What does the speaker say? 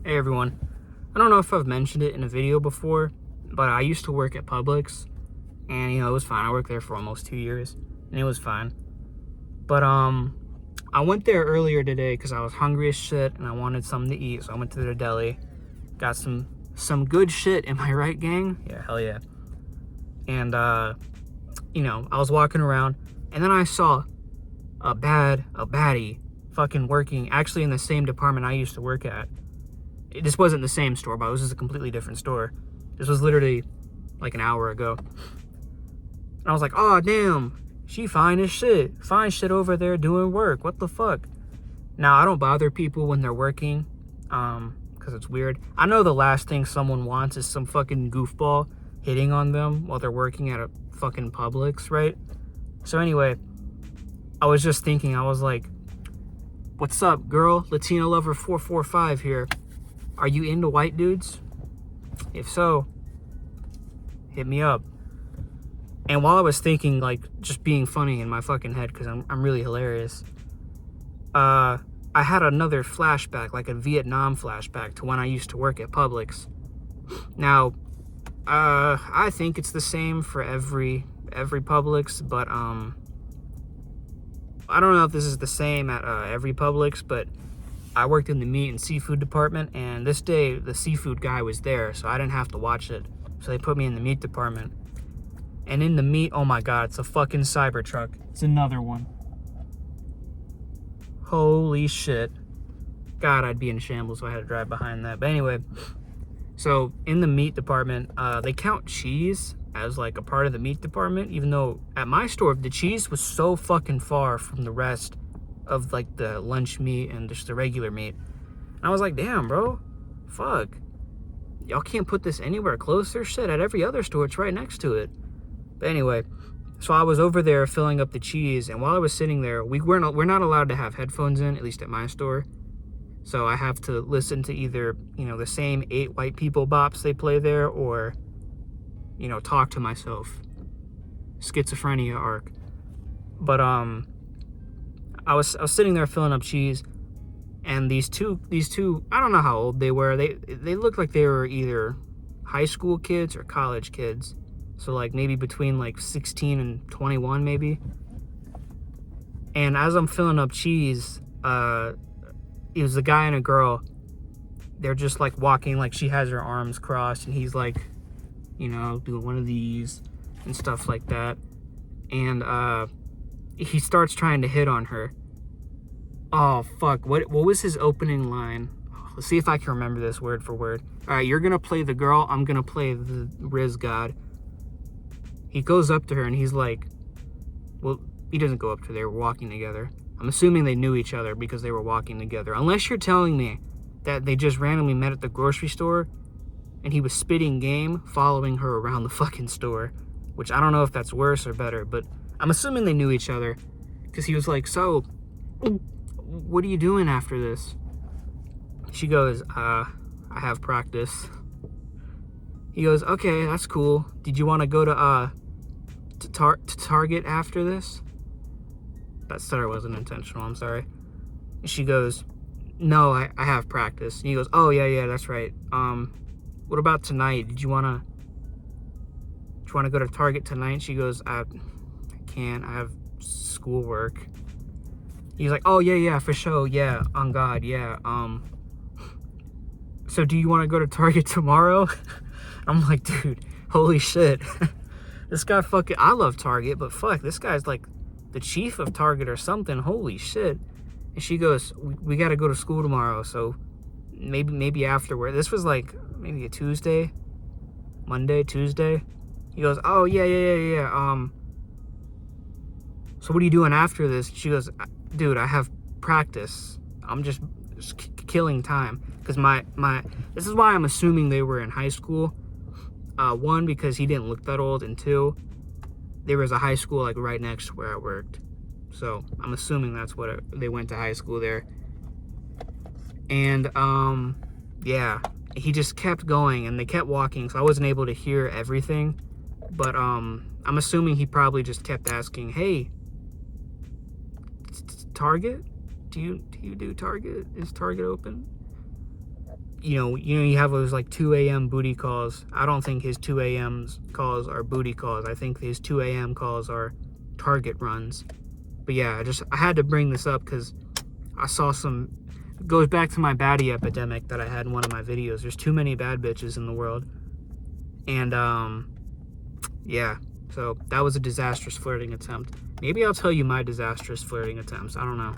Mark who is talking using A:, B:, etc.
A: Hey everyone, I don't know if I've mentioned it in a video before, but I used to work at Publix, and it was fine. I worked there for almost 2 years, and it was fine. But I went there earlier today because I was hungry as shit and I wanted something to eat, so I went to the deli, got some good shit. Am I right, gang? Yeah, hell yeah. And I was walking around, and then I saw a baddie fucking working actually in the same department I used to work at. This wasn't the same store, but it was just a completely different store. This was literally like an hour ago. And I was like, oh, damn, she fine as shit. Fine shit over there doing work. What the fuck? Now, I don't bother people when they're working, because it's weird. I know the last thing someone wants is some fucking goofball hitting on them while they're working at a fucking Publix, right? So anyway, I was just thinking, I was like, what's up, girl? Latino Lover 445 here. Are you into white dudes? If so, hit me up. And while I was thinking, like, just being funny in my fucking head, because I'm really hilarious, I had another flashback, like a Vietnam flashback to when I used to work at Publix. Now, I think it's the same for every Publix, but I don't know if this is the same at every Publix, but I worked in the meat and seafood department, and this day the seafood guy was there, so I didn't have to watch it. So they put me in the meat department. And in the meat, oh my god, it's a fucking Cybertruck. It's another one. Holy shit. God, I'd be in shambles if I had to drive behind that. But anyway, so in the meat department, they count cheese as like a part of the meat department, even though at my store, the cheese was so fucking far from the rest of like the lunch meat and just the regular meat. And I was like, damn, bro, fuck. Y'all can't put this anywhere closer? Shit, at every other store, it's right next to it. But anyway, so I was over there filling up the cheese, and while I was sitting there, we're not allowed to have headphones in, at least at my store. So I have to listen to either, the same 8 white people bops they play there, or, talk to myself. Schizophrenia arc. But I was sitting there filling up cheese, and these two, I don't know how old they were. They looked like they were either high school kids or college kids. So like maybe between like 16 and 21 maybe. And as I'm filling up cheese, it was a guy and a girl. They're just like walking, like she has her arms crossed, and he's like, doing one of these and stuff like that. And he starts trying to hit on her. Oh fuck, what was his opening line? Let's see if I can remember this word for word. All right, you're gonna play the girl, I'm gonna play the Riz God. He goes up to her and he's like, well, he doesn't go up to her, they were walking together. I'm assuming they knew each other because they were walking together. Unless you're telling me that they just randomly met at the grocery store and he was spitting game following her around the fucking store, which I don't know if that's worse or better, but I'm assuming they knew each other because he was like, so, what are you doing after this? She goes, I have practice. He goes, okay, that's cool. Did you want to go to Target after this? That stutter wasn't intentional, I'm sorry. And she goes, no, I have practice. And he goes, oh, yeah, that's right. What about tonight? Do you want to go to Target tonight? And she goes, I can't. I have schoolwork. He's like, oh, yeah, for sure. Yeah, on God, yeah. So do you want to go to Target tomorrow? I'm like, dude, holy shit. This guy fucking, I love Target, but fuck, this guy's like the chief of Target or something. Holy shit. And she goes, we got to go to school tomorrow, so maybe afterward. This was like maybe a Tuesday, Monday, Tuesday. He goes, oh, yeah. So what are you doing after this? She goes, dude, I have practice. I'm just killing time. Because this is why I'm assuming they were in high school. One, because he didn't look that old, and two, there was a high school like right next to where I worked. So I'm assuming that's what they went to high school there. And yeah, he just kept going, and they kept walking, so I wasn't able to hear everything. But I'm assuming he probably just kept asking, hey, Target? Do you do Target? Is Target open? you have those like 2 a.m. booty calls. I don't think his 2 a.m. calls are booty calls. I think his 2 a.m. calls are target runs. But yeah, I had to bring this up because I saw it goes back to my baddie epidemic that I had in one of my videos. There's too many bad bitches in the world. And yeah, so that was a disastrous flirting attempt. Maybe I'll tell you my disastrous flirting attempts. I don't know.